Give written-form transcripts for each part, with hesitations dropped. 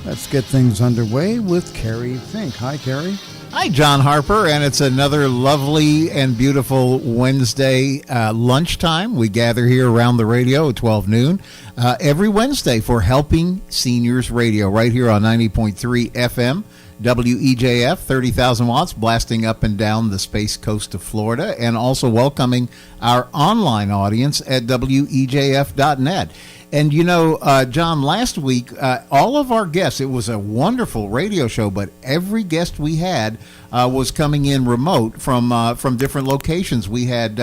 Let's get things underway with Kerry Fink. Hi, Kerry. Hi, John Harper, and it's another lovely and beautiful Wednesday lunchtime. We gather here around the radio at 12 noon every Wednesday for Helping Seniors Radio, right here on 90.3 FM, WEJF, 30,000 watts, blasting up and down the Space Coast of Florida, and also welcoming our online audience at WEJF.net. And, you know, John, last week, all of our guests, it was a wonderful radio show, but every guest we had was coming in remote from different locations. We had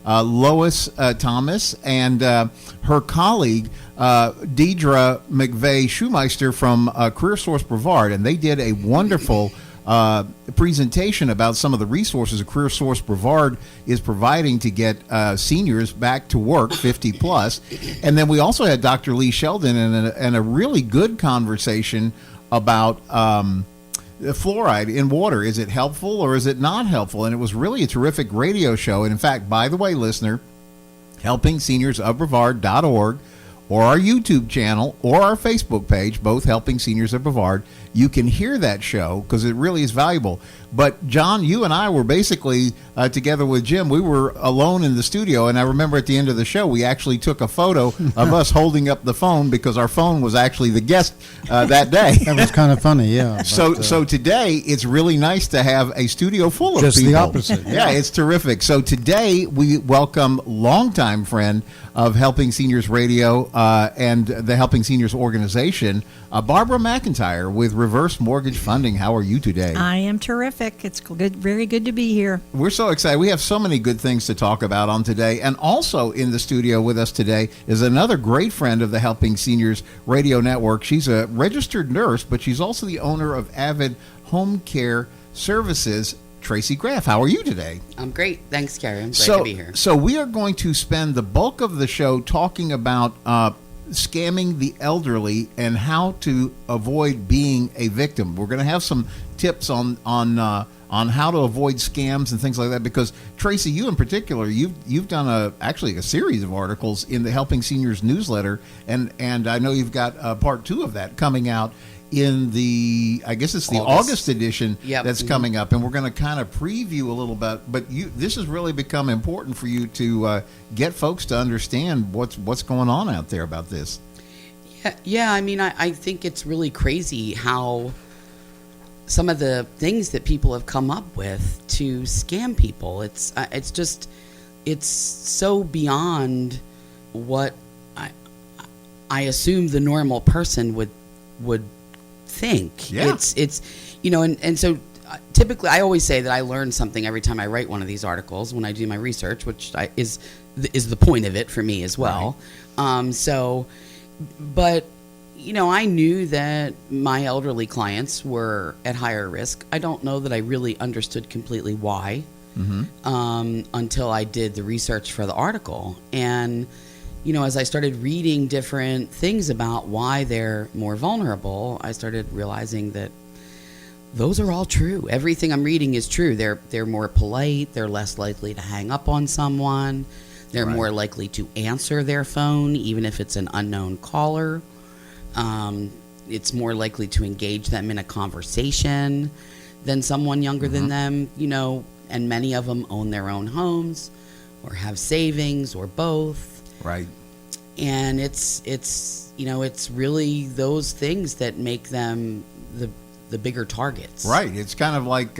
Lois Thomas and her colleague, Deidre McVeigh-Schumeister from Career Source Brevard, and they did a wonderful presentation about some of the resources Career Source Brevard is providing to get seniors back to work, 50 plus. And then we also had Dr. Lee Sheldon and a really good conversation about fluoride in water. Is it helpful or is it not helpful? And it was really a terrific radio show. And in fact, by the way, listener, helpingseniorsofbrevard.org or our YouTube channel or our Facebook page, both Helping Seniors of Brevard, you can hear that show because it really is valuable. But, John, you and I were basically, together with Jim, we were alone in the studio, and I remember at the end of the show, we actually took a photo of us holding up the phone because our phone was actually the guest that day. That was kind of funny, yeah. So today, it's really nice to have a studio full of people. Just the opposite. Yeah, it's terrific. So today, we welcome longtime friend of Helping Seniors Radio and the Helping Seniors organization, Barbara McIntyre with Reverse Mortgage Funding. How are you today? I am terrific. It's good, very good to be here. We're so excited. We have so many good things to talk about on today. And also in the studio with us today is another great friend of the Helping Seniors Radio Network. She's a registered nurse, but she's also the owner of Avid Home Care Services. Traci Graf, how are you today? I'm great. Thanks, Kerry. I'm glad to be here. So we are going to spend the bulk of the show talking about scamming the elderly and how to avoid being a victim. We're going to have some tips on how to avoid scams and things like that, because Traci, you in particular, you've done actually a series of articles in the Helping Seniors newsletter, and I know you've got part 2 of that coming out in the, I guess it's the August edition. Yep. That's coming up, and we're going to kind of preview a little bit. But this has really become important for you to get folks to understand what's going on out there about this. Yeah. I mean, I think it's really crazy how some of the things that people have come up with to scam people. It's so beyond what I assume the normal person would think. Yeah. It's and so typically I always say that I learn something every time I write one of these articles when I do my research, which is the point of it for me as well. Right. But I knew that my elderly clients were at higher risk. I don't know that I really understood completely why until I did the research for the article. And as I started reading different things about why they're more vulnerable, I started realizing that those are all true. Everything I'm reading is true. They're more polite. They're less likely to hang up on someone. They're more likely to answer their phone, even if it's an unknown caller. It's more likely to engage them in a conversation than someone younger than them, and many of them own their own homes or have savings or both. Right. And it's really those things that make them the bigger targets. Right. It's kind of like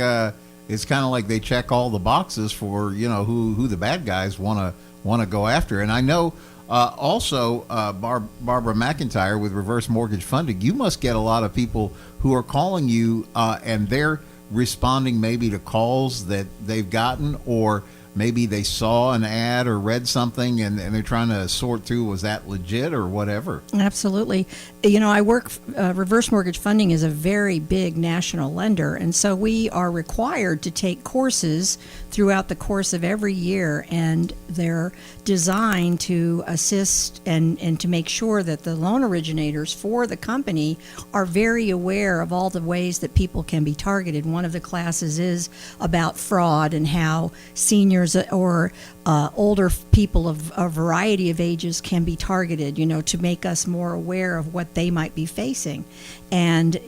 they check all the boxes for who the bad guys want to go after. And I know also Barbara McIntyre with Reverse Mortgage Funding, you must get a lot of people who are calling you and they're responding maybe to calls that they've gotten, or maybe they saw an ad or read something and they're trying to sort through, was that legit or whatever? Absolutely. I work, Reverse Mortgage Funding is a very big national lender, and so we are required to take courses throughout the course of every year, and they're designed to assist and to make sure that the loan originators for the company are very aware of all the ways that people can be targeted. One of the classes is about fraud and how seniors or older people of a variety of ages can be targeted, to make us more aware of what they might be facing. And,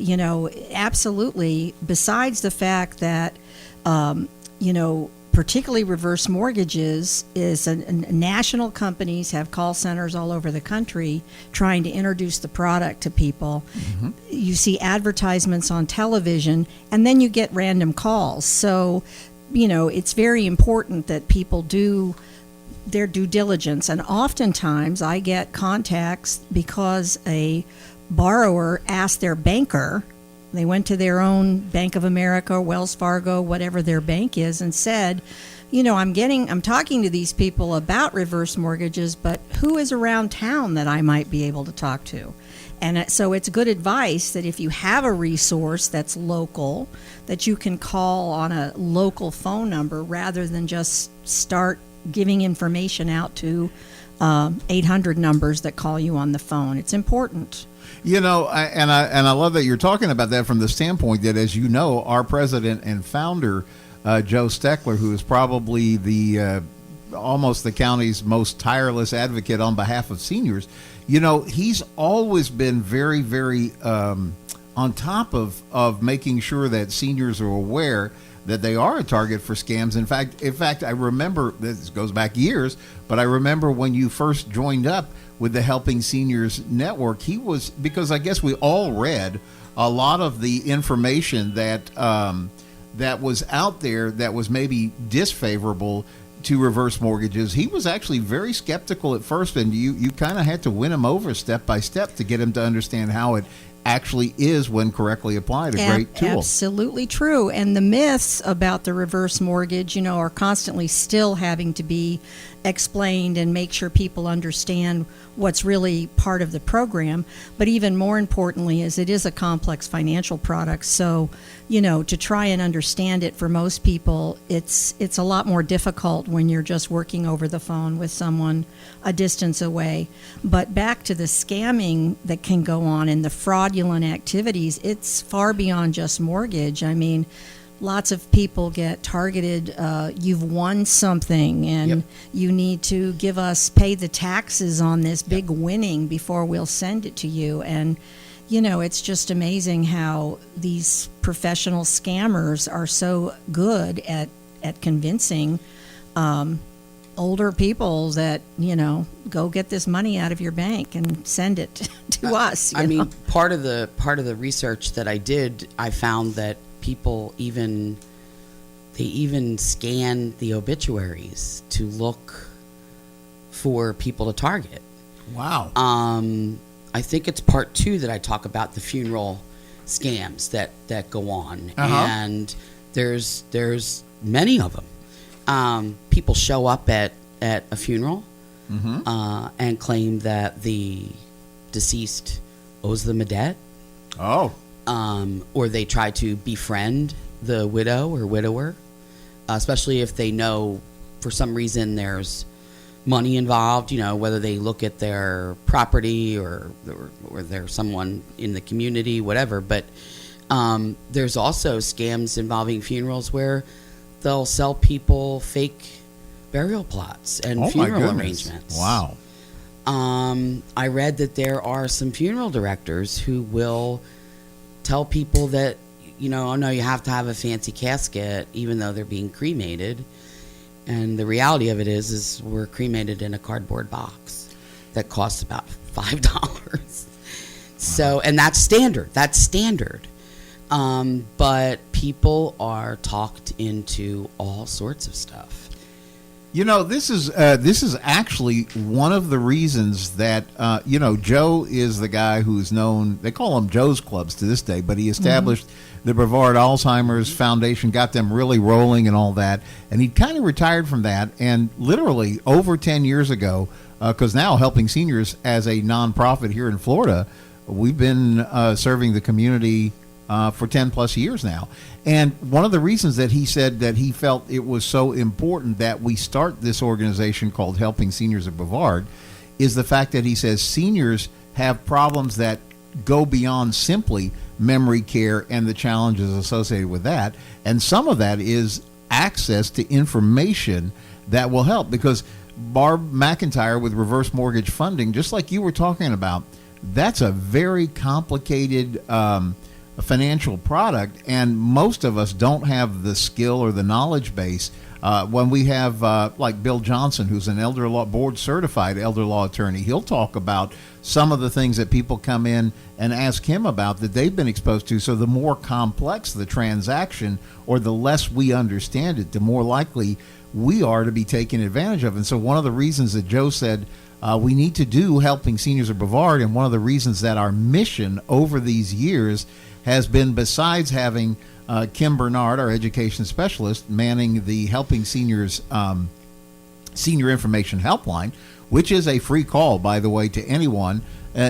absolutely, besides the fact that, particularly reverse mortgages is national companies have call centers all over the country trying to introduce the product to people. Mm-hmm. You see advertisements on television, and then you get random calls. So, it's very important that people do their due diligence. And oftentimes I get contacts because a borrower asked their banker, they went to their own Bank of America, Wells Fargo, whatever their bank is, and said, I'm talking to these people about reverse mortgages, but who is around town that I might be able to talk to? And so it's good advice that if you have a resource that's local, that you can call on a local phone number rather than just start giving information out to 800 numbers that call you on the phone. It's important. I love that you're talking about that from the standpoint that, as you know, our president and founder, Joe Steckler, who is probably almost the county's most tireless advocate on behalf of seniors, he's always been very, very on top of making sure that seniors are aware that they are a target for scams. In fact, I remember, this goes back years, but I remember when you first joined up with the Helping Seniors Network, because I guess we all read a lot of the information that was out there that was maybe disfavorable to reverse mortgages. He was actually very skeptical at first, and you kind of had to win him over step by step to get him to understand how it actually is, when correctly applied, a great tool. Absolutely true. And the myths about the reverse mortgage, are constantly still having to be explained and make sure people understand what's really part of the program. But even more importantly is it is a complex financial product. So, to try and understand it for most people, it's a lot more difficult when you're just working over the phone with someone a distance away. But back to the scamming that can go on and the fraudulent activities, it's far beyond just mortgage. I mean, lots of people get targeted. You've won something, and Yep. you need to pay the taxes on this big winning before we'll send it to you. And it's just amazing how these professional scammers are so good at convincing older people that go get this money out of your bank and send it to us. I mean, part of the research that I did, I found that people even scan the obituaries to look for people to target. Wow. I think it's part 2 that I talk about the funeral scams that go on, and there's many of them. People show up at a funeral and claim that the deceased owes them a debt. Oh. Or they try to befriend the widow or widower, especially if they know for some reason there's money involved, whether they look at their property or there's someone in the community, whatever. But there's also scams involving funerals where they'll sell people fake burial plots and funeral arrangements. Wow. I read that there are some funeral directors who will tell people that, oh no, you have to have a fancy casket even though they're being cremated. And the reality of it is we're cremated in a cardboard box that costs about $5. So, and that's standard. But people are talked into all sorts of stuff. This is actually one of the reasons that Joe is the guy who's known. They call them Joe's Clubs to this day, but he established the Brevard Alzheimer's Foundation, got them really rolling and all that. And he kind of retired from that, and literally over 10 years ago, because now Helping Seniors as a nonprofit here in Florida, we've been serving the community for 10 plus years now. And one of the reasons that he said that he felt it was so important that we start this organization called Helping Seniors of Brevard is the fact that he says seniors have problems that go beyond simply memory care and the challenges associated with that. And some of that is access to information that will help, because Barb McIntyre with reverse mortgage funding, just like you were talking about, that's a very complicated financial product, and most of us don't have the skill or the knowledge base. When we have like Bill Johnson, who's an elder law board certified elder law attorney, he'll talk about some of the things that people come in and ask him about that they've been exposed to. So the more complex the transaction or the less we understand it, the more likely we are to be taken advantage of. And so one of the reasons that Joe said we need to do Helping Seniors of Brevard, and one of the reasons that our mission over these years has been, besides having Kim Bernard, our education specialist, manning the Helping Seniors Senior Information Helpline, which is a free call, by the way, to anyone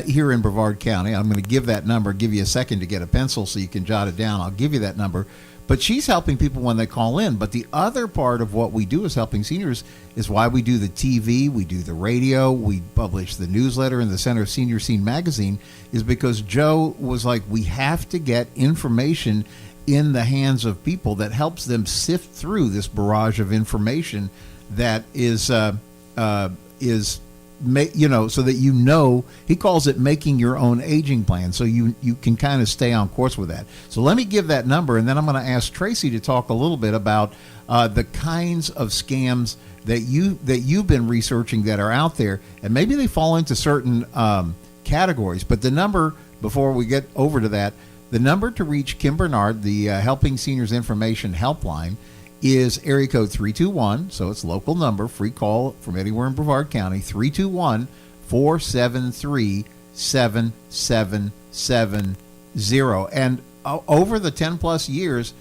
here in Brevard County. I'm going to give that number, give you a second to get a pencil so you can jot it down. I'll give you that number. But she's helping people when they call in. But the other part of what we do as Helping Seniors is why we do the TV, we do the radio, we publish the newsletter in the Center of Senior Scene magazine, is because Joe was like, we have to get information in the hands of people that helps them sift through this barrage of information that is so that he calls it making your own aging plan, so you can kind of stay on course with that. So let me give that number, and then I'm going to ask Traci to talk a little bit about the kinds of scams that you've been researching that are out there, and maybe they fall into certain categories. But the number, before we get over to that, the number to reach Kim Bernard, the Helping Seniors Information Helpline, is area code 321, so it's local number, free call from anywhere in Brevard County, 321-473-7770. And over the 10 plus years,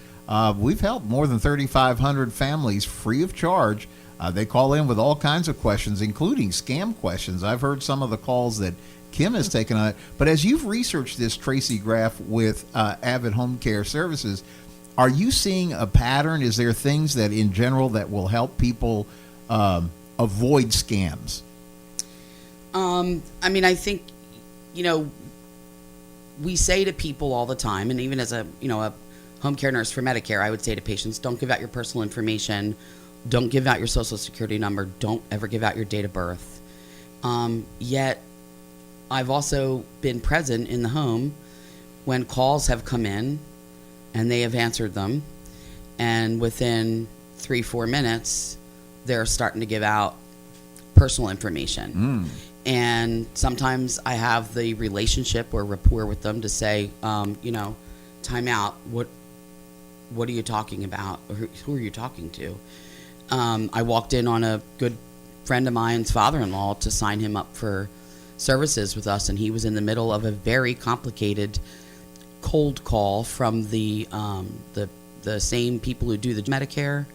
we've helped more than 3,500 families free of charge. They call in with all kinds of questions, including scam questions. I've heard some of the calls that Kim has taken on it. But as you've researched this, Traci Graf, with Avid Home Care Services, are you seeing a pattern? Is there things that in general that will help people avoid scams? I mean, I think, we say to people all the time, and even as a home care nurse for Medicare, I would say to patients, don't give out your personal information. Don't give out your social security number. Don't ever give out your date of birth. Yet I've also been present in the home when calls have come in and they have answered them, and within 3-4 minutes, they're starting to give out personal information. And sometimes I have the relationship or rapport with them to say, time out. What are you talking about? Or who are you talking to? I walked in on a good friend of mine's father-in-law to sign him up for services with us, and he was in the middle of a very complicated cold call from the same people who do the Medicare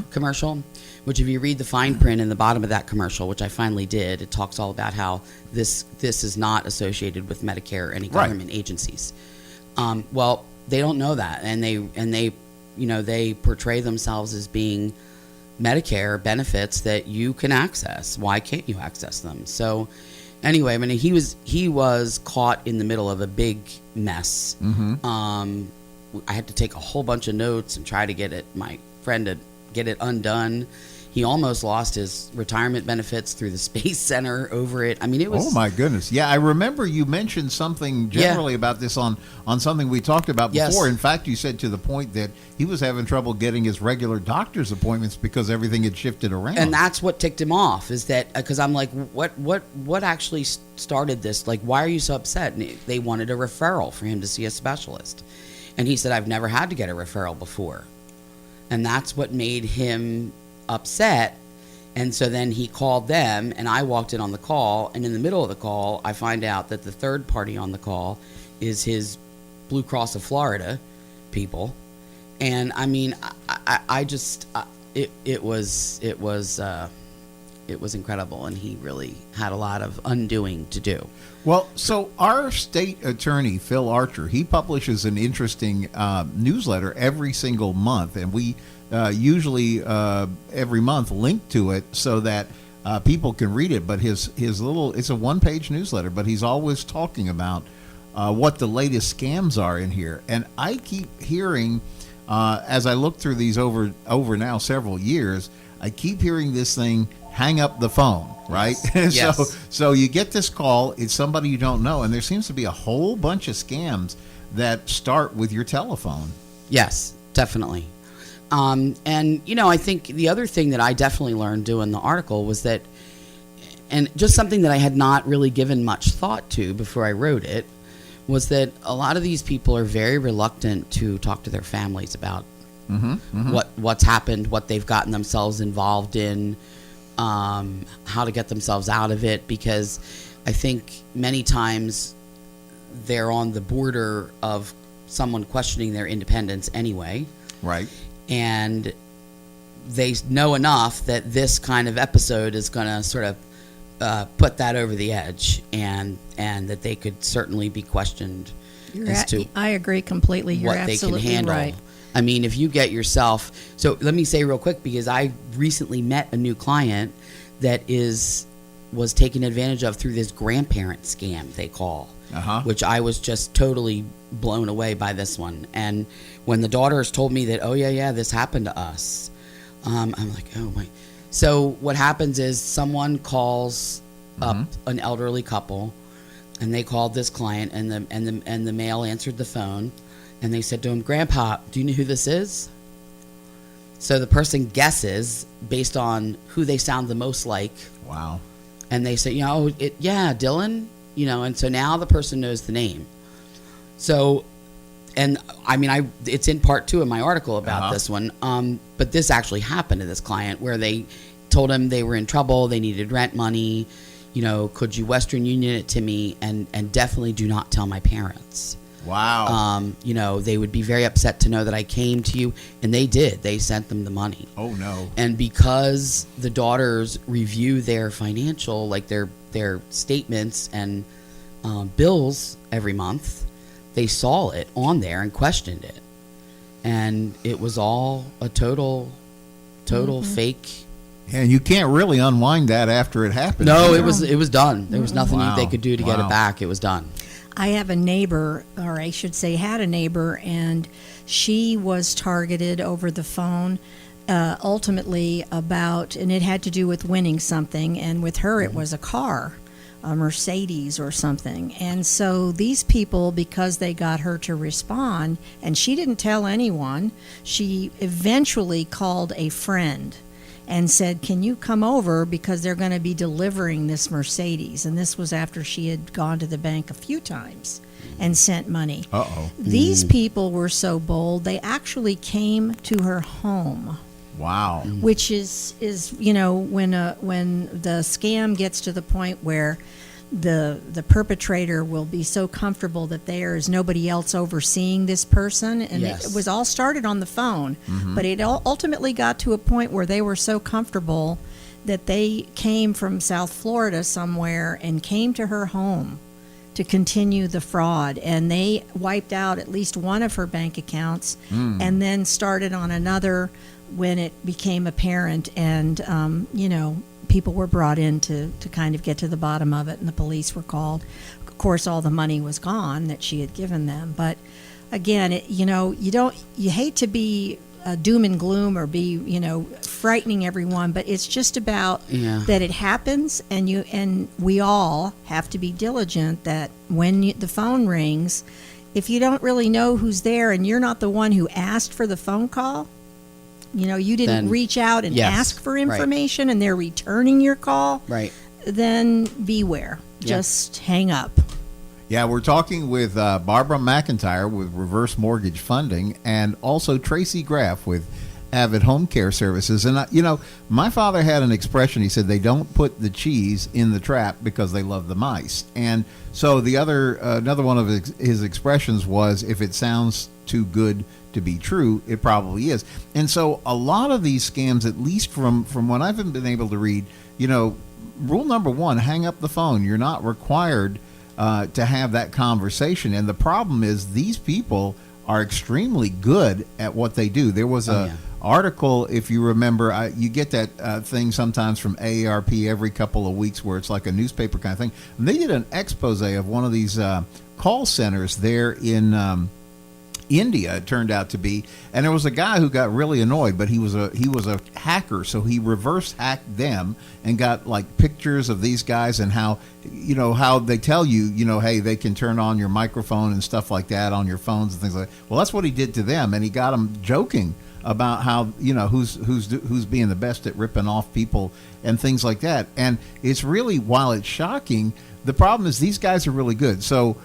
commercial, which if you read the fine print in the bottom of that commercial, which I finally did, it talks all about how this is not associated with Medicare or any government agencies. Well, they don't know that, and they portray themselves as being Medicare benefits that you can access. Why can't you access them? So anyway, I mean, he was caught in the middle of a big mess. I had to take a whole bunch of notes and try to get my friend to get it undone. He almost lost his retirement benefits through the Space Center over it. I mean, it was... Oh, my goodness. Yeah, I remember you mentioned something generally about this on something we talked about before. Yes. In fact, you said to the point that he was having trouble getting his regular doctor's appointments because everything had shifted around. And that's what ticked him off, is that... Because I'm like, what actually started this? Like, why are you so upset? And they wanted a referral for him to see a specialist. And he said, I've never had to get a referral before. And that's what made him upset. And so then he called them, and I walked in on the call, and in the middle of the call I find out that the third party on the call is his Blue Cross of Florida people. And I mean, I just it was it was incredible, and he really had a lot of undoing to do. Well, so our state attorney, Phil Archer, he publishes an interesting newsletter every single month, and we usually every month link to it so that people can read it. But his little, it's a one-page newsletter, but he's always talking about what the latest scams are in here. And I keep hearing, as I look through these over now several years, I keep hearing this thing, hang up the phone, right? Yes. So you get this call, it's somebody you don't know, and there seems to be a whole bunch of scams that start with your telephone. Yes, definitely. And, I think the other thing that I definitely learned doing the article was that, and just something that I had not really given much thought to before I wrote it, was that a lot of these people are very reluctant to talk to their families about what's happened, what they've gotten themselves involved in, how to get themselves out of it, because I think many times they're on the border of someone questioning their independence anyway. Right. And they know enough that this kind of episode is going to sort of put that over the edge, and that they could certainly be questioned I agree completely. You're what they can absolutely handle. right. I mean, if you get yourself, so let me say real quick, because I recently met a new client that was taken advantage of through this grandparent scam they call, which I was just totally blown away by this one. And when the daughters told me that, oh yeah, this happened to us, I'm like, oh my. So what happens is someone calls up an elderly couple, and they called this client, and the male answered the phone, and they said to him, "Grandpa, do you know who this is?" So the person guesses based on who they sound the most like. Wow. And they say, Dylan, and so now the person knows the name. So, and I mean, it's in part 2 of my article about this one. But this actually happened to this client, where they told him they were in trouble, they needed rent money. Could you Western Union it to me, and definitely do not tell my parents. Wow. They would be very upset to know that I came to you, and they did. They sent them the money. Oh no. And because the daughters review their financial, like their statements and bills every month, they saw it on there and questioned it, and it was all a total fake. And you can't really unwind that after it happened. No, it was done. There was nothing Wow. they could do to get it back. It was done. I have a neighbor, or I should say had a neighbor, and she was targeted over the phone ultimately and it had to do with winning something, and with her it was a car, a Mercedes or something. And so these people, because they got her to respond, and she didn't tell anyone, she eventually called a friend and said, "Can you come over, because they're going to be delivering this Mercedes?" And this was after she had gone to the bank a few times and sent money. Uh-oh. These people were so bold, they actually came to her home. Wow. Which is when the scam gets to the point where the perpetrator will be so comfortable that there is nobody else overseeing this person, and Yes. it was all started on the phone, but it ultimately got to a point where they were so comfortable that they came from South Florida somewhere and came to her home to continue the fraud, and they wiped out at least one of her bank accounts and then started on another when it became apparent, and people were brought in to kind of get to the bottom of it, and the police were called. Of course, all the money was gone that she had given them. But again, you hate to be doom and gloom or be, frightening everyone, but it's just about that it happens, and we all have to be diligent that when the phone rings, if you don't really know who's there and you're not the one who asked for the phone call, you didn't Then, reach out and yes, ask for information, and they're returning your call, Right. then beware. Just hang up. Yeah, we're talking with Barbara McIntyre with Reverse Mortgage Funding, and also Traci Graf with Avid Home Care Services. And, my father had an expression. He said they don't put the cheese in the trap because they love the mice. And so another one of his expressions was, if it sounds too good to be true, it probably is. And so a lot of these scams, at least from what I've been able to read, rule number one, hang up the phone. You're not required to have that conversation. And the problem is these people are extremely good at what they do. There was a article, if you remember, you get that thing sometimes from AARP every couple of weeks where it's like a newspaper kind of thing. And they did an expose of one of these call centers there in India, it turned out to be, and there was a guy who got really annoyed, but he was a hacker, so he reverse hacked them and got like pictures of these guys and how they tell you, hey, they can turn on your microphone and stuff like that on your phones and things like that. Well, that's what he did to them, and he got them joking about how who's being the best at ripping off people and things like that. And it's really, while it's shocking, the problem is these guys are really good. So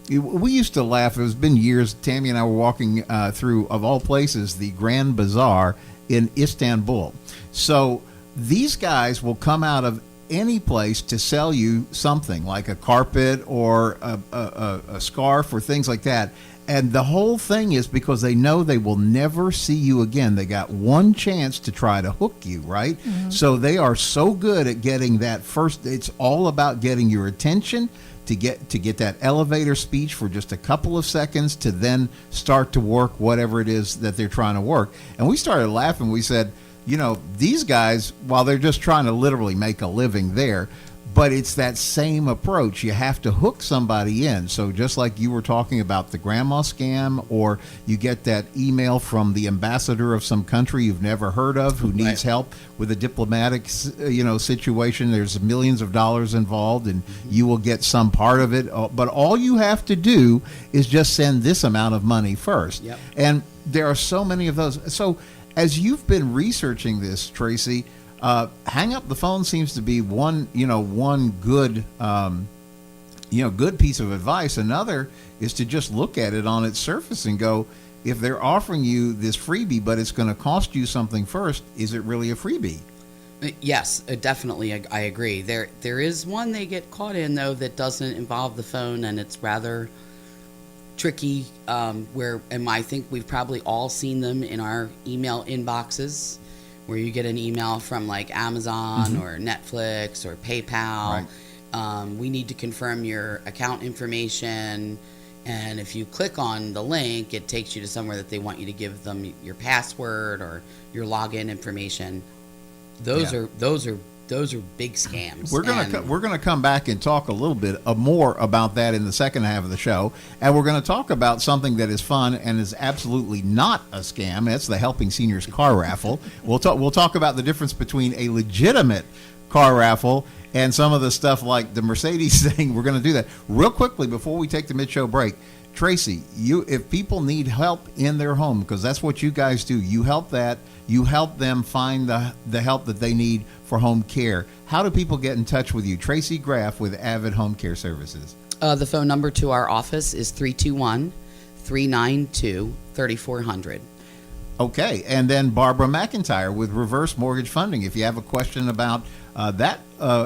we used to laugh. It's been years. Tammy and I were walking through, of all places, the Grand Bazaar in Istanbul. So these guys will come out of any place to sell you something like a carpet or a scarf or things like that. And the whole thing is because they know they will never see you again. They got one chance to try to hook you, right? Mm-hmm. So they are so good at getting that first. It's all about getting your attention, to get that elevator speech for just a couple of seconds, to then start to work whatever it is that they're trying to work. And we started laughing. We said, these guys, while they're just trying to literally make a living there, but it's that same approach. You have to hook somebody in. So just like you were talking about the grandma scam, or you get that email from the ambassador of some country you've never heard of who needs help with a diplomatic, situation. There's millions of dollars involved, and you will get some part of it. But all you have to do is just send this amount of money first. Yep. And there are so many of those. So as you've been researching this, Traci, hang up the phone seems to be one good, good piece of advice. Another is to just look at it on its surface and go, if they're offering you this freebie, but it's going to cost you something first, is it really a freebie? Yes, definitely. I agree. There is one they get caught in, though, that doesn't involve the phone, and it's rather tricky, and I think we've probably all seen them in our email inboxes, where you get an email from like Amazon or Netflix or PayPal. Right. We need to confirm your account information. And if you click on the link, it takes you to somewhere that they want you to give them your password or your login information. Those are big scams. We're gonna come back and talk a little bit more about that in the second half of the show, and we're going to talk about something that is fun and is absolutely not a scam. That's the Helping Seniors car raffle. We'll talk about the difference between a legitimate car raffle and some of the stuff like the Mercedes thing. We're going to do that real quickly before we take the mid-show break. Traci, if people need help in their home, because that's what you guys do, you help them find the help that they need for home care. How do people get in touch with you? Traci Graf with Avid Home Care Services. The phone number to our office is 321-392-3400. Okay, and then Barbara McIntyre with Reverse Mortgage Funding. If you have a question about that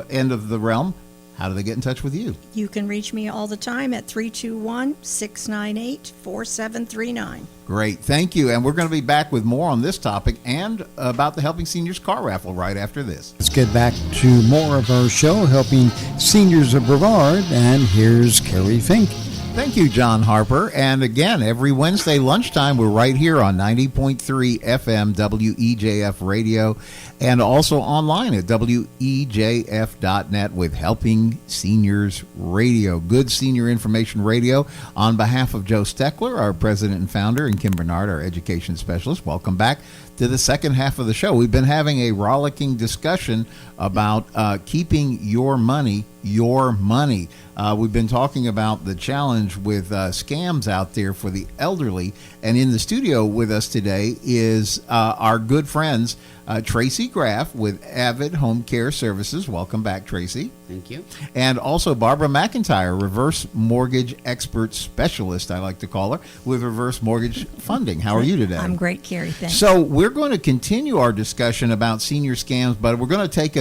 end of the realm, how do they get in touch with you? You can reach me all the time at 321-698-4739. Great. Thank you. And we're going to be back with more on this topic and about the Helping Seniors car raffle right after this. Let's get back to more of our show, Helping Seniors of Brevard. And here's Kerry Fink. Thank you, John Harper. And again, every Wednesday lunchtime, we're right here on 90.3 FM WEJF Radio and also online at WEJF.net with Helping Seniors Radio. Good senior information radio. On behalf of Joe Steckler, our president and founder, and Kim Bernard, our education specialist, welcome back to the second half of the show. We've been having a rollicking discussion about keeping your money your money. We've been talking about the challenge with scams out there for the elderly. And in the studio with us today is our good friends, Traci Graf with Avid Home Care Services. Welcome back, Traci. Thank you. And also Barbara McIntyre, Reverse Mortgage Expert Specialist, I like to call her, with Reverse Mortgage Funding. How are you today? I'm great, Kerry. Thanks. So we're going to continue our discussion about senior scams, but we're going to take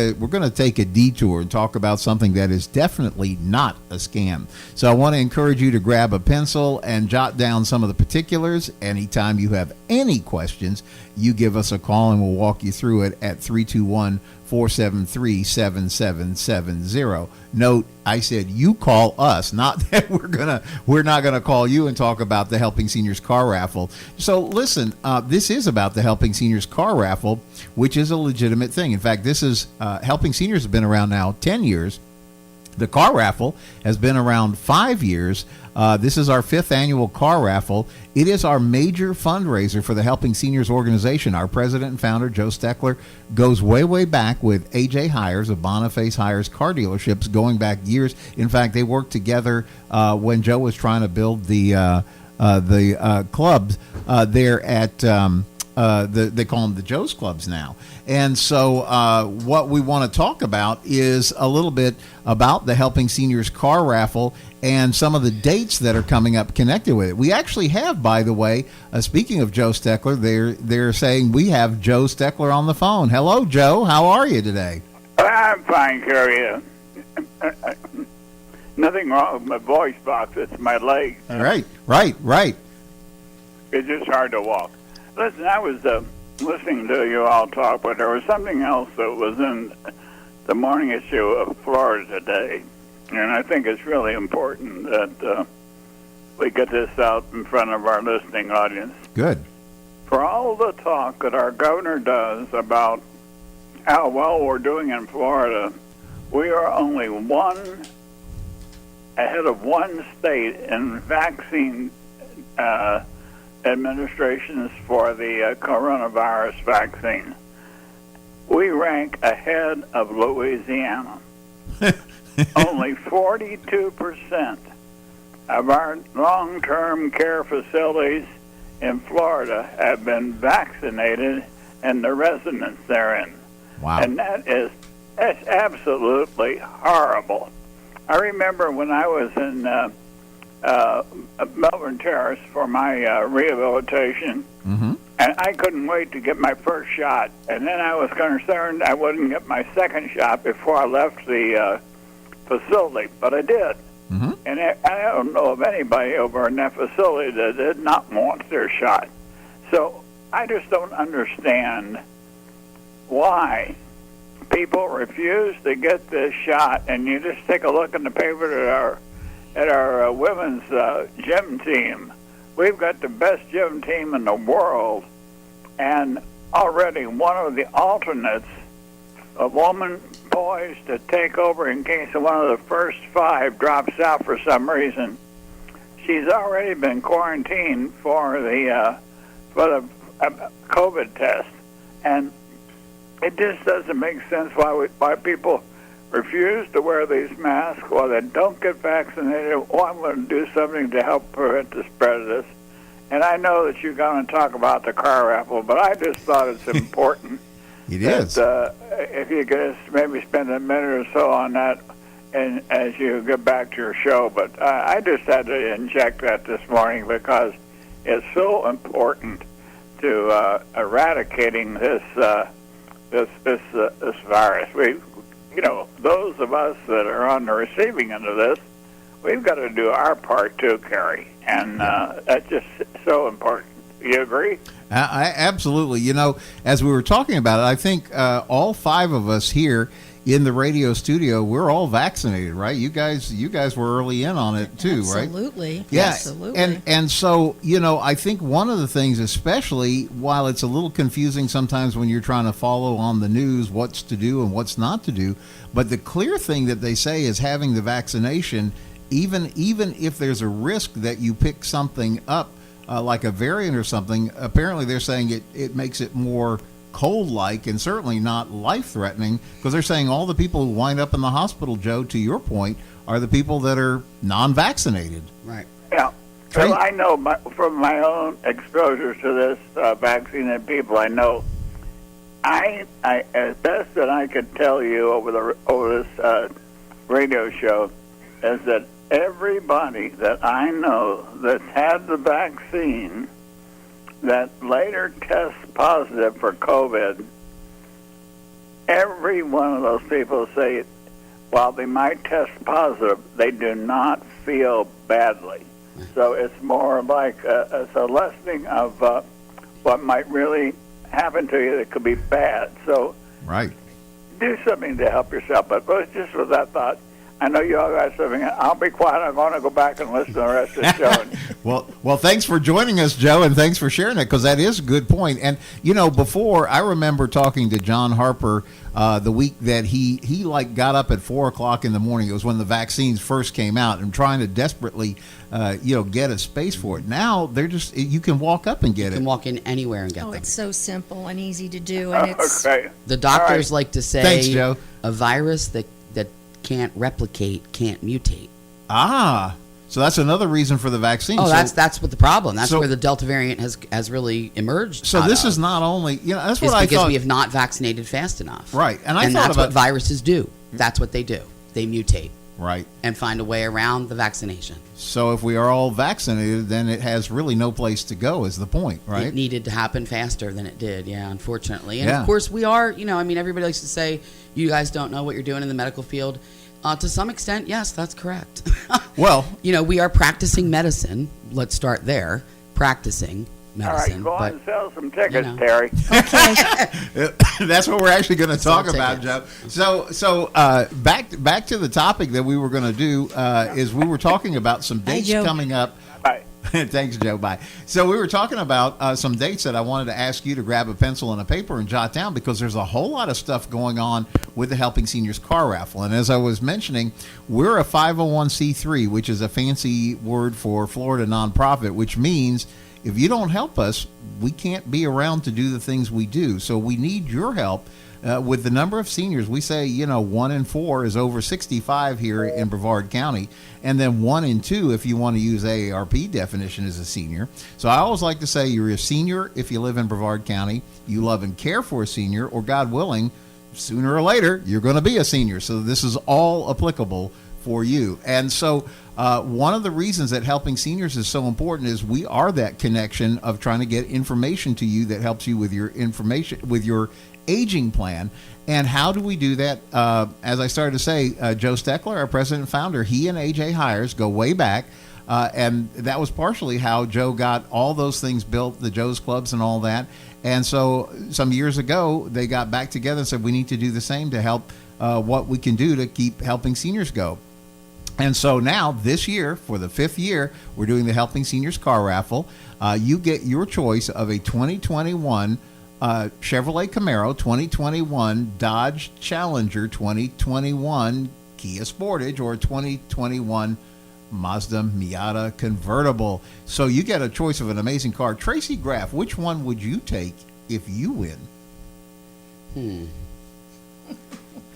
a detour and talk about something that is definitely not a scam. So I want to encourage you to grab a pencil and jot down some of the particulars. Anytime you have any questions, you give us a call and we'll walk you through it at 888-473-7770. Note, I said you call us, not that we're not gonna call you and talk about the Helping Seniors car raffle. So listen, this is about the Helping Seniors car raffle, which is a legitimate thing. In fact, this is Helping Seniors has been around now 10 years. The car raffle has been around 5 years. This is our 5th annual car raffle. It is our major fundraiser for the Helping Seniors organization. Our president and founder, Joe Steckler, goes way, way back with A.J. Hires of Boniface Hires car dealerships, going back years. In fact, they worked together when Joe was trying to build the clubs there at they call them the Joe's Clubs now. And so what we want to talk about is a little bit about the Helping Seniors car raffle and some of the dates that are coming up connected with it. We actually have, by the way, speaking of Joe Steckler, they're saying we have Joe Steckler on the phone. Hello, Joe. How are you today? I'm fine, Kerry. Nothing wrong with my voice box. It's my leg. Right. It's just hard to walk. Listen, I was listening to you all talk, but there was something else that was in the morning issue of Florida today, and I think it's really important that we get this out in front of our listening audience. Good. For all the talk that our governor does about how well we're doing in Florida, we are only ahead of one state in vaccine administrations for the coronavirus vaccine. We rank ahead of Louisiana. Only 42% of our long-term care facilities in Florida have been vaccinated and the residents therein. Wow. And that's absolutely horrible. I remember when I was in Melbourne Terrace for my rehabilitation, and I couldn't wait to get my first shot. And then I was concerned I wouldn't get my second shot before I left the facility, but I did. And I don't know of anybody over in that facility that did not want their shot. So I just don't understand why people refuse to get this shot. And you just take a look in the paper at our women's gym team. We've got the best gym team in the world, and already one of the alternates, a woman poised to take over in case one of the first 5 drops out for some reason. She's already been quarantined for the COVID test, and it just doesn't make sense why people refuse to wear these masks, why they don't get vaccinated. I'm going to do something to help prevent the spread of this. And I know that you're going to talk about the car raffle, but I just thought it's important. It is. If you could maybe spend a minute or so on that, and as you get back to your show. But I just had to inject that this morning because it's so important to eradicating this virus. Those of us that are on the receiving end of this, we've got to do our part too, Kerry, and that's just so important. You agree? I absolutely. As we were talking about it, I think all 5 of us here in the radio studio, we're all vaccinated, right? You guys were early in on it too, right? Absolutely. Yeah. Absolutely. And so, I think one of the things, especially while it's a little confusing sometimes when you're trying to follow on the news what's to do and what's not to do, but the clear thing that they say is having the vaccination, even if there's a risk that you pick something up, like a variant or something, apparently they're saying it makes it more cold-like and certainly not life-threatening, because they're saying all the people who wind up in the hospital, Joe, to your point, are the people that are non-vaccinated. Right. Yeah. Well, I know from my own exposure to this vaccine and people I know, I as best that I could tell you over this radio show is that everybody that I know that's had the vaccine that later tests positive for COVID, every one of those people say, while they might test positive, they do not feel badly. So it's more like it's a lessening of what might really happen to you that could be bad. So right. do something to help yourself. But just with that thought, I know you all got something. I'll be quiet. I'm going to go back and listen to the rest of the show. Well, thanks for joining us, Joe, and thanks for sharing it, because that is a good point. And, before, I remember talking to John Harper the week that he got up at 4 o'clock in the morning. It was when the vaccines first came out, and trying to desperately, get a space for it. Now, you can walk up and get it. You can walk in anywhere and get them. It's so simple and easy to do. And it's Okay. The doctors like to say, Thanks, Joe. a virus that can't replicate can't mutate. So that's another reason for the vaccine. Oh, that's what the problem. That's where the Delta variant has really emerged. So this is not only, that's what I thought. Because we have not vaccinated fast enough. Right. And that's what viruses do. That's what they do. They mutate. Right. And find a way around the vaccination. So if we are all vaccinated, then it has really no place to go, is the point, right? It needed to happen faster than it did, unfortunately. And of course we are, everybody likes to say, you guys don't know what you're doing in the medical field. To some extent, yes, that's correct. Well, we are practicing medicine. Let's start there. Practicing medicine. All right, go on and sell some tickets, Terry. okay. that's what we're actually going to talk about, tickets. Joe. So back to the topic that we were going to do is we were talking about some dates coming up. Bye. Thanks, Joe. Bye. So we were talking about some dates that I wanted to ask you to grab a pencil and a paper and jot down, because there's a whole lot of stuff going on with the Helping Seniors car raffle. And as I was mentioning, we're a 501c3, which is a fancy word for Florida nonprofit, which means if you don't help us, we can't be around to do the things we do. So we need your help. With the number of seniors, we say, 1 in 4 is over 65 here in Brevard County. And then 1 in 2, if you want to use AARP definition, is a senior. So I always like to say you're a senior if you live in Brevard County, you love and care for a senior, or God willing, sooner or later, you're going to be a senior. So this is all applicable for you. And so one of the reasons that Helping Seniors is so important is we are that connection of trying to get information to you that helps you with your information, with your aging plan. And how do we do that? As I started to say, Joe Steckler, our president and founder, he and AJ Hires go way back. And that was partially how Joe got all those things built, the Joe's Clubs and all that. And so some years ago, they got back together and said, we need to do the same to help what we can do to keep helping seniors go. And so now, this year, for the 5th year, we're doing the Helping Seniors car raffle. You get your choice of a 2021 Chevrolet Camaro, 2021 Dodge Challenger, 2021 Kia Sportage, or 2021 Mazda Miata convertible. So you get a choice of an amazing car. Traci Graf, which one would you take if you win?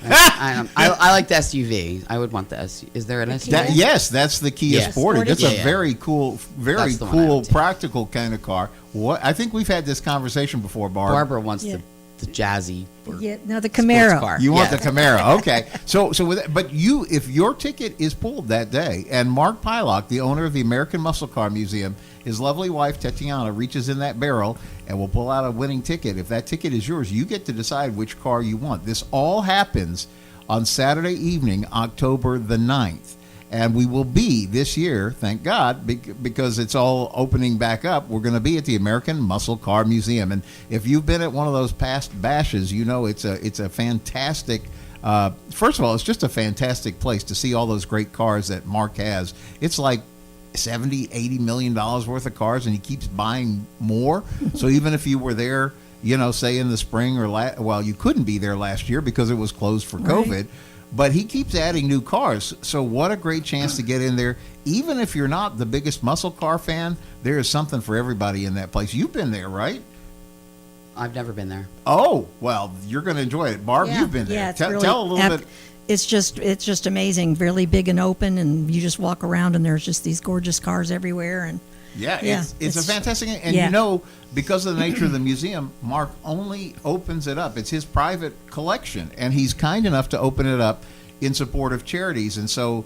I like the SUV. I would want the SUV. Is there an SUV? Yes, that's the Kia Sportage. It's a very cool, practical kind of car. I think we've had this conversation before, Barb. Barbara wants the jazzy. No, the Camaro. Car. You want the Camaro, okay? So with that, but if your ticket is pulled that day, and Mark Pylock, the owner of the American Muscle Car Museum, his lovely wife Tatiana reaches in that barrel and will pull out a winning ticket. If that ticket is yours, you get to decide which car you want. This all happens on Saturday evening, October the 9th. And we will be this year, thank God, because it's all opening back up. We're going to be at the American Muscle Car Museum. And if you've been at one of those past bashes, you know it's a fantastic. First of all, it's just a fantastic place to see all those great cars that Mark has. It's like $70-80 million worth of cars, and he keeps buying more. So even if you were there, say in the spring or you couldn't be there last year because it was closed for COVID. Right. But he keeps adding new cars. So what a great chance to get in there. Even if you're not the biggest muscle car fan, there is something for everybody in that place. You've been there, right? I've never been there. Oh, well, you're going to enjoy it. Barb, you've been there. Yeah, tell a little bit. It's just amazing, really big and open, and you just walk around and there's just these gorgeous cars everywhere. And it's a fantastic, and because of the nature of the museum, Mark only opens it up. It's his private collection, and he's kind enough to open it up in support of charities. And so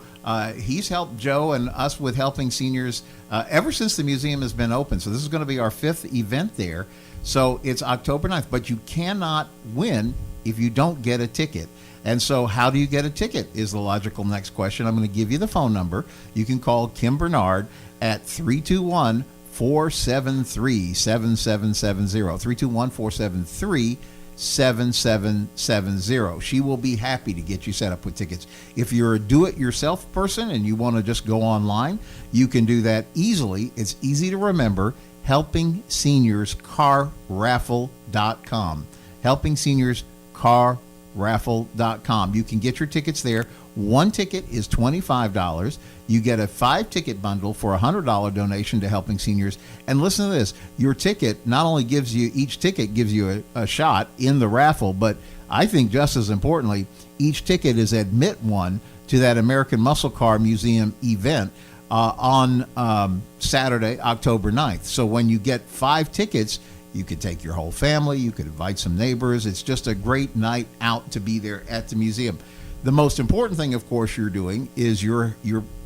he's helped Joe and us with helping seniors ever since the museum has been open. So this is going to be our 5th event there. So it's October 9th, but you cannot win if you don't get a ticket. And so how do you get a ticket is the logical next question. I'm going to give you the phone number. You can call Kim Bernard at 321-473-7770, 7770. She will be happy to get you set up with tickets. If you're a do-it-yourself person and you want to just go online, you can do that easily. It's easy to remember. HelpingSeniorsCarRaffle.com. HelpingSeniorsCarRaffle.com. You can get your tickets there. One ticket is $25. You get a 5-ticket bundle for a $100 donation to Helping Seniors. And listen to this. Your ticket not only gives you, each ticket gives you a shot in the raffle, but I think just as importantly, each ticket is admit one to that American Muscle Car Museum event on Saturday, October 9th. So when you get 5 tickets, you could take your whole family. You could invite some neighbors. It's just a great night out to be there at the museum. The most important thing, of course, you're doing is you're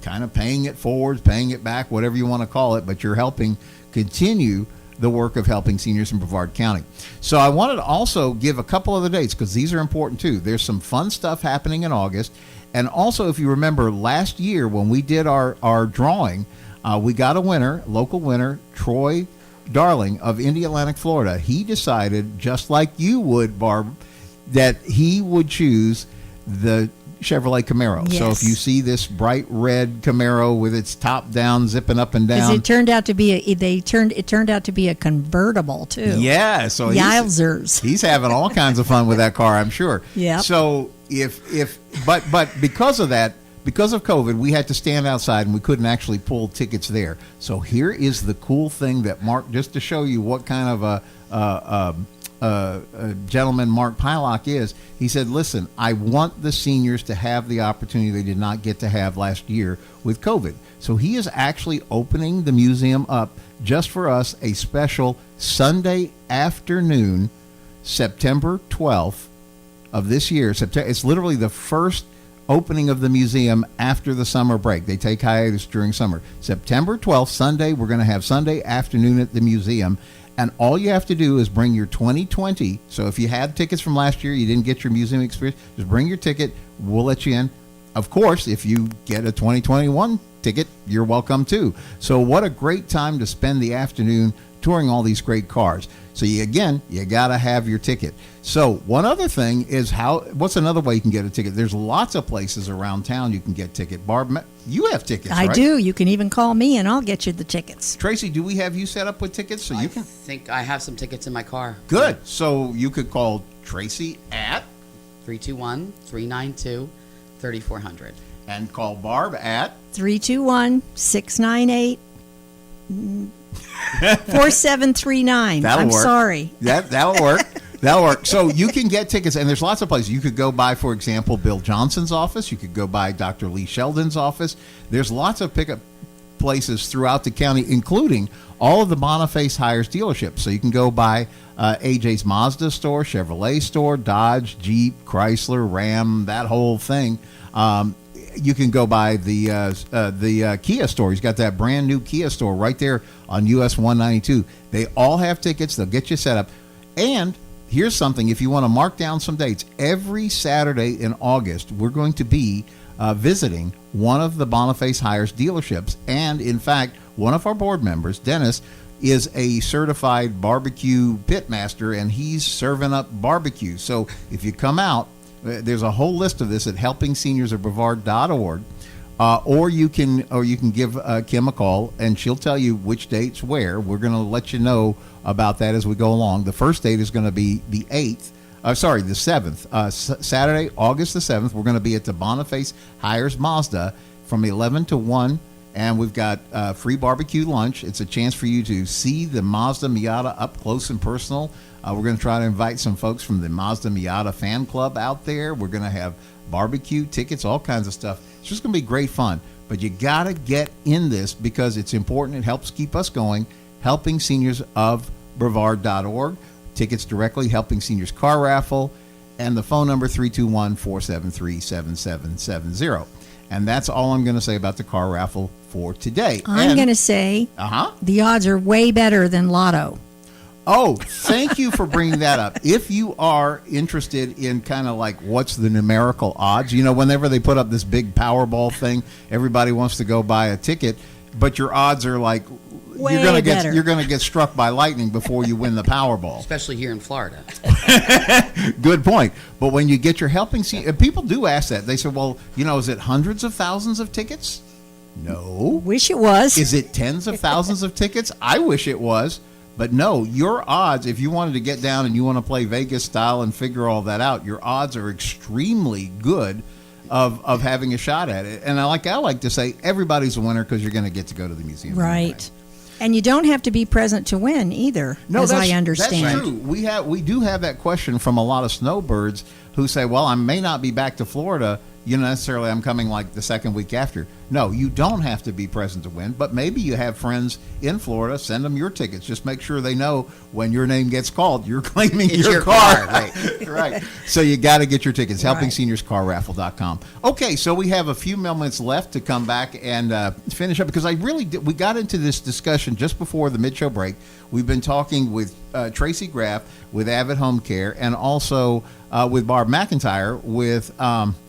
kind of paying it forward, paying it back, whatever you want to call it, but you're helping continue the work of helping seniors in Brevard County. So I wanted to also give a couple other dates because these are important too. There's some fun stuff happening in August. And also, if you remember last year when we did our drawing, we got a winner, local winner, Troy Darling of Indy Atlantic, Florida. He decided, just like you would, Barb, that he would choose the Chevrolet Camaro. Yes. So if you see this bright red Camaro with its top down, zipping up and down, It turned out to be a convertible too. yeah. So Yowzers. he's having all kinds of fun with that car, I'm sure. Yeah. So but because of that, because of COVID, we had to stand outside and we couldn't actually pull tickets there. So here is the cool thing that Mark, just to show you what kind of a gentleman Mark Pylock is. He said, listen, I want the seniors to have the opportunity they did not get to have last year with COVID. So he is actually opening the museum up just for us, a special Sunday afternoon, September 12th of this year. It's literally the first opening of the museum after the summer break. They take hiatus during summer. September 12th, Sunday, we're going to have Sunday afternoon at the museum. And all you have to do is bring your 2020. So if you had tickets from last year, you didn't get your museum experience, just bring your ticket. We'll let you in. Of course, if you get a 2021 ticket, you're welcome too. So what a great time to spend the afternoon touring all these great cars. So you got to have your ticket. So one other thing is what's another way you can get a ticket? There's lots of places around town you can get ticket. Barb, you have tickets, I right? do. You can even call me and I'll get you the tickets. Tracy, do we have you set up with tickets so you can? I think I have some tickets in my car. Good. So you could call Tracy at 321-392-3400. and call Barb at 321-698 4739. I'm work. sorry. That'll work. That'll work. So you can get tickets, and there's lots of places. You could go by, for example, Bill Johnson's office. You could go by Dr. Lee Sheldon's office. There's lots of pickup places throughout the county, including all of the Boniface Hires dealerships. So you can go by AJ's Mazda store, Chevrolet store, Dodge, Jeep, Chrysler, Ram, that whole thing. You can go by the Kia store. He's got that brand new Kia store right there on US 192. They all have tickets. They'll get you set up. And here's something. If you want to mark down some dates, every Saturday in August, we're going to be visiting one of the Boniface Hires dealerships. And, in fact, one of our board members, Dennis, is a certified barbecue pit master, and he's serving up barbecue. So if you come out, there's a whole list of this at helpingseniorsofbrevard.org, or you can give Kim a call, and she'll tell you which dates where. We're going to let you know about that as we go along. The first date is going to be the 7th. Saturday, August the 7th. We're going to be at the Boniface Hires Mazda from 11 to 1, and we've got free barbecue lunch. It's a chance for you to see the Mazda Miata up close and personal. We're going to try to invite some folks from the Mazda Miata fan club out there. We're going to have barbecue tickets, all kinds of stuff. It's just going to be great fun. But you got to get in this because it's important. It helps keep us going. HelpingSeniorsOfBrevard.org. Tickets directly, Helping Seniors Car Raffle, and the phone number 321-473-7770. And that's all I'm going to say about the car raffle for today. I'm going to say the odds are way better than Lotto. Oh, thank you for bringing that up. If you are interested in kind of like what's the numerical odds, whenever they put up this big Powerball thing, everybody wants to go buy a ticket, but your odds are like Way you're better. gonna get struck by lightning before you win the Powerball. Especially here in Florida. Good point. But when you get your helping senior, people do ask that. They say, well, is it hundreds of thousands of tickets? No. Wish it was. Is it tens of thousands of tickets? I wish it was. But no, your odds, if you wanted to get down and you want to play Vegas style and figure all that out, your odds are extremely good of having a shot at it. And I like to say, everybody's a winner because you're going to get to go to the museum. Right. Anyway. And you don't have to be present to win either, as I understand. That's true. We do have that question from a lot of snowbirds who say, well, I may not be back to Florida, necessarily I'm coming like the second week after. No, you don't have to be present to win, but maybe you have friends in Florida, send them your tickets. Just make sure they know when your name gets called, you're claiming your car. Right. Right. So you got to get your tickets, Right. helpingseniors.carraffle.com. Okay, so we have a few moments left to come back and finish up because we got into this discussion just before the mid-show break. We've been talking with Traci Graf with Avid Home Care and also with Barb McIntyre with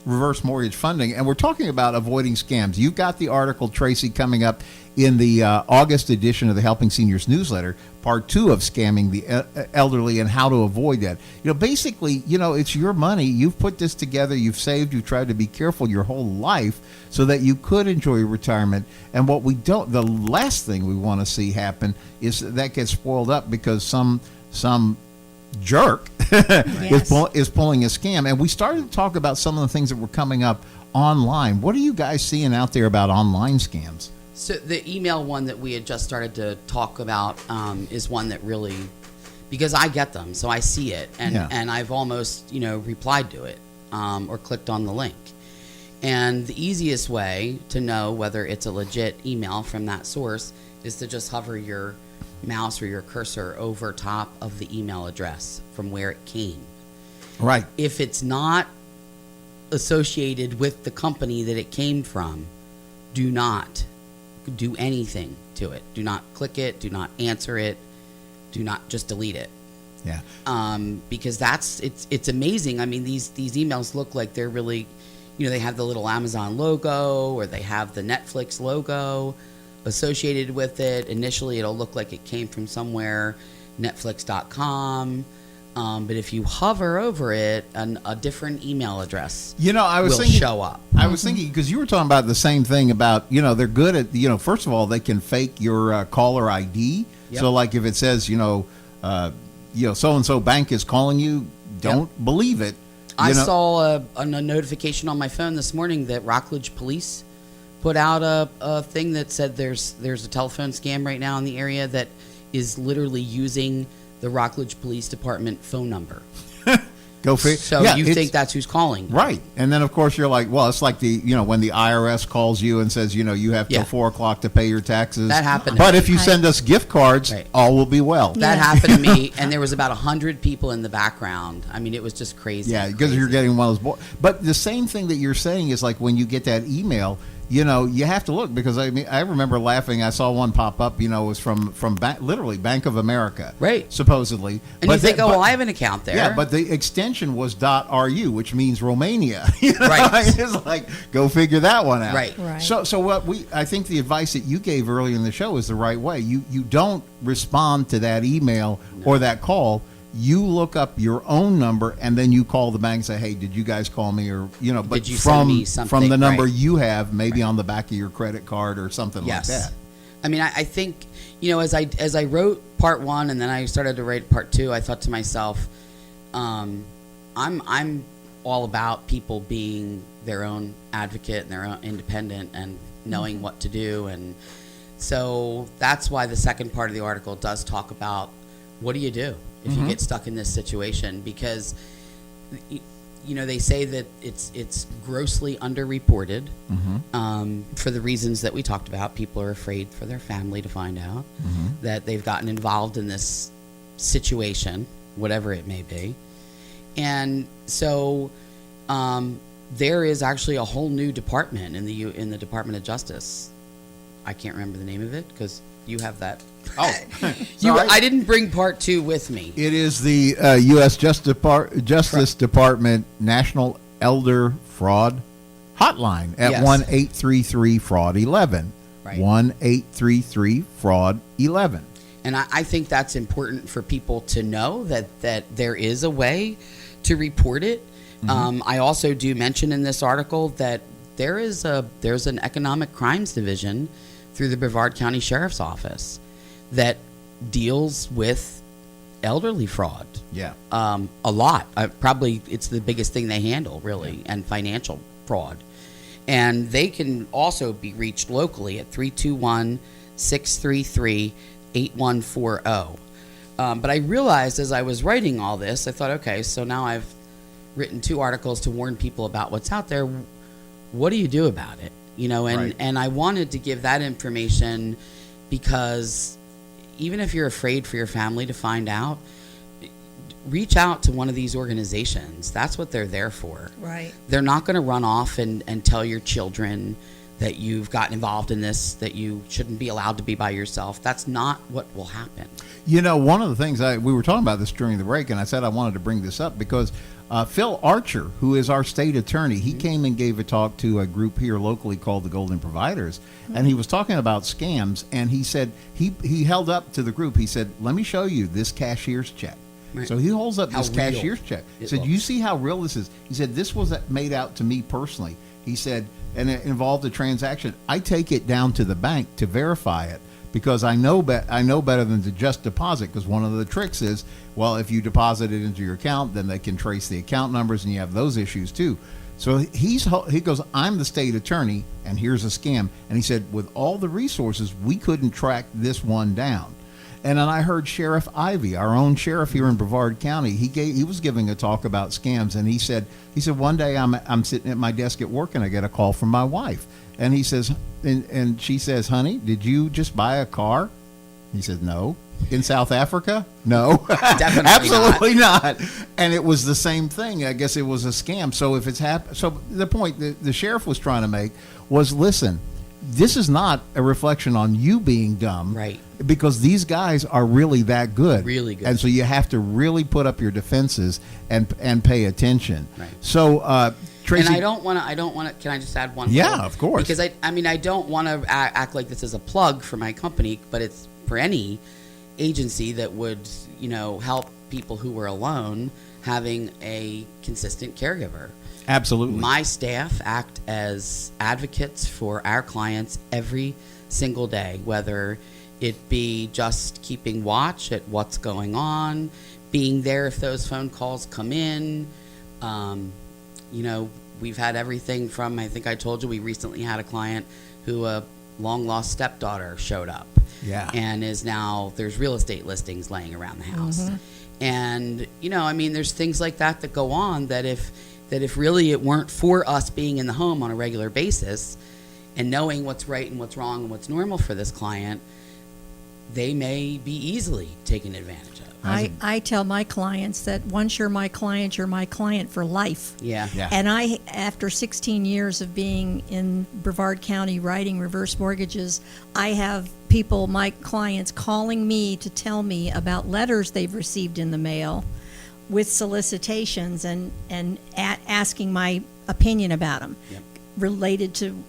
reverse mortgage funding, and we're talking about avoiding scams. You've got the article, Traci, coming up in the August edition of the Helping Seniors newsletter, part 2 of scamming the elderly and how to avoid that. Basically, it's your money. You've put this together. You've saved. You've tried to be careful your whole life so that you could enjoy your retirement. And the last thing we want to see happen is that gets spoiled up because some jerk is pulling a scam. And we started to talk about some of the things that were coming up online. What are you guys seeing out there about online scams? So the email one that we had just started to talk about is one that really, because I get them, so I see it, and I've almost replied to it or clicked on the link. And the easiest way to know whether it's a legit email from that source is to just hover your mouse or your cursor over top of the email address from where it came. Right. If it's not associated with the company that it came from, do not do anything to it. Do not click it. Do not answer it. Do not just delete it. Yeah. Because it's amazing. I mean, these emails look like they're really, they have the little Amazon logo or they have the Netflix logo associated with it. Initially, it'll look like it came from somewhere, Netflix.com. But if you hover over it, a different email address will show up. I was thinking, because you were talking about the same thing about, they're good at, first of all, they can fake your caller ID. Yep. So like if it says, so-and-so bank is calling you, don't believe it. I saw a notification on my phone this morning that Rockledge Police put out a thing that said there's a telephone scam right now in the area that is literally using the Rockledge Police Department phone number. Go figure. So you think that's who's calling. Right. And then, of course, you're like, well, it's like when the IRS calls you and says, you have till 4 o'clock to pay your taxes. That happened. But if you send us gift cards, all will be well. That happened to me, and there was about 100 people in the background. I mean, it was just crazy. Yeah, because you're getting one of those. But the same thing that you're saying is like when you get that email, you have to look, because I remember laughing. I saw one pop up, it was from literally Bank of America, right? Supposedly, and you think, well, I have an account there. Yeah, but the extension was .ru, which means Romania. Right? It's like, go figure that one out. Right. So what I think the advice that you gave earlier in the show is the right way. You don't respond to that email or that call. You look up your own number and then you call the bank and say, "Hey, did you guys call me?" Or but did you send me something? From the number you have, maybe on the back of your credit card or something like that. I mean, I think as I wrote part 1 and then I started to write part 2, I thought to myself, I'm all about people being their own advocate and their own independent and knowing what to do, and so that's why the second part of the article does talk about what do you do if you get stuck in this situation, because they say that it's grossly underreported for the reasons that we talked about. People are afraid for their family to find out that they've gotten involved in this situation, whatever it may be. And so there is actually a whole new department in the Department of Justice. I can't remember the name of it because you have that. Oh, I didn't bring part 2 with me. It is the U.S. Justice Department National Elder Fraud Hotline at 1-833-FRAUD-11. Right. 1-833-FRAUD-11. And I think that's important for people to know that there is a way to report it. I also do mention in this article that there's an economic crimes division through the Brevard County Sheriff's Office that deals with elderly fraud. Yeah. A lot. Probably it's the biggest thing they handle, really, and financial fraud. And they can also be reached locally at 321-633-8140. But I realized as I was writing all this, I thought, okay, so now I've written 2 articles to warn people about what's out there. What do you do about it? And I wanted to give that information because even if you're afraid for your family to find out, reach out to one of these organizations. That's what they're there for. Right. They're not going to run off and tell your children that you've gotten involved in this, that you shouldn't be allowed to be by yourself. That's not what will happen. One of the things we were talking about this during the break, and I said I wanted to bring this up because Phil Archer, who is our state attorney, he came and gave a talk to a group here locally called the Golden Providers, and he was talking about scams, and he said he held up to the group, he said, let me show you this cashier's check. Right. So he holds up this cashier's check. He said, you see how real this is? He said, this was made out to me personally. He said, and it involved a transaction. I take it down to the bank to verify it because I know better than to just deposit, because one of the tricks is, well, if you deposit it into your account, then they can trace the account numbers, and you have those issues too. So he goes, I'm the state attorney, and here's a scam. And he said, with all the resources, we couldn't track this one down. And then I heard Sheriff Ivy, our own sheriff here in Brevard County, he was giving a talk about scams, and he said one day I'm sitting at my desk at work and I get a call from my wife, and he says, and she says, honey, did you just buy a car? He said, no. In South Africa? No. Definitely absolutely not. And it was the same thing. I guess it was a scam. So if it's so the point the sheriff was trying to make was, listen, this is not a reflection on you being dumb. Right. Because these guys are really that good. Really good. And so you have to really put up your defenses and pay attention. Right. So, Traci. And I don't want to, can I just add one? Yeah, more? Of course. Because I don't want to act like this is a plug for my company, but it's for any agency that would, help people who were alone having a consistent caregiver. Absolutely. My staff act as advocates for our clients every single day, whether it be just keeping watch at what's going on, being there if those phone calls come in. We've had everything from, I think I told you, we recently had a client who a long-lost stepdaughter showed up. Yeah. And is now, there's real estate listings laying around the house. Mm-hmm. And, there's things like that go on that if really it weren't for us being in the home on a regular basis and knowing what's right and what's wrong and what's normal for this client, they may be easily taken advantage of. I tell my clients that once you're my client for life. Yeah. And after 16 years of being in Brevard County writing reverse mortgages, I have people, my clients, calling me to tell me about letters they've received in the mail with solicitations and asking my opinion about them. Yep. Related to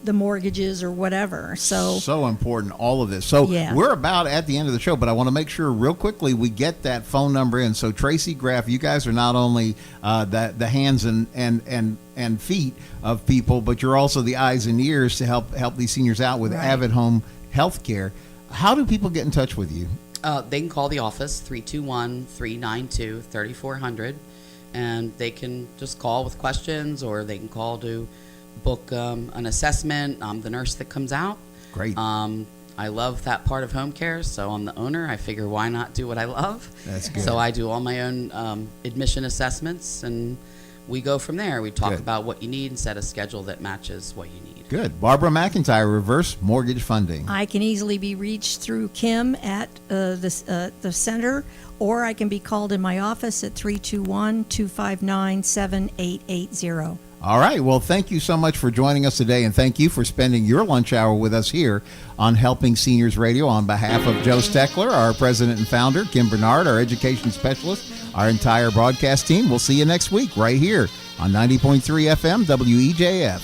the mortgages or whatever. So important, all of this. So we're about at the end of the show, but I want to make sure real quickly we get that phone number in. So Traci Graf, you guys are not only the hands and feet of people, but you're also the eyes and ears to help these seniors out with Avid Home Health Care. How do people get in touch with you? They can call the office, 321-392-3400, and they can just call with questions, or they can call to book an assessment. I'm the nurse that comes out. Great. I love that part of home care, so I'm the owner. I figure why not do what I love? That's good. So I do all my own admission assessments, and we go from there. We talk about what you need and set a schedule that matches what you need. Good. Barbara McIntyre, Reverse Mortgage Funding. I can easily be reached through Kim at the center, or I can be called in my office at 321-259-7880. All right. Well, thank you so much for joining us today, and thank you for spending your lunch hour with us here on Helping Seniors Radio. On behalf of Joe Steckler, our president and founder, Kim Bernard, our education specialist, our entire broadcast team, we'll see you next week right here on 90.3 FM WEJF.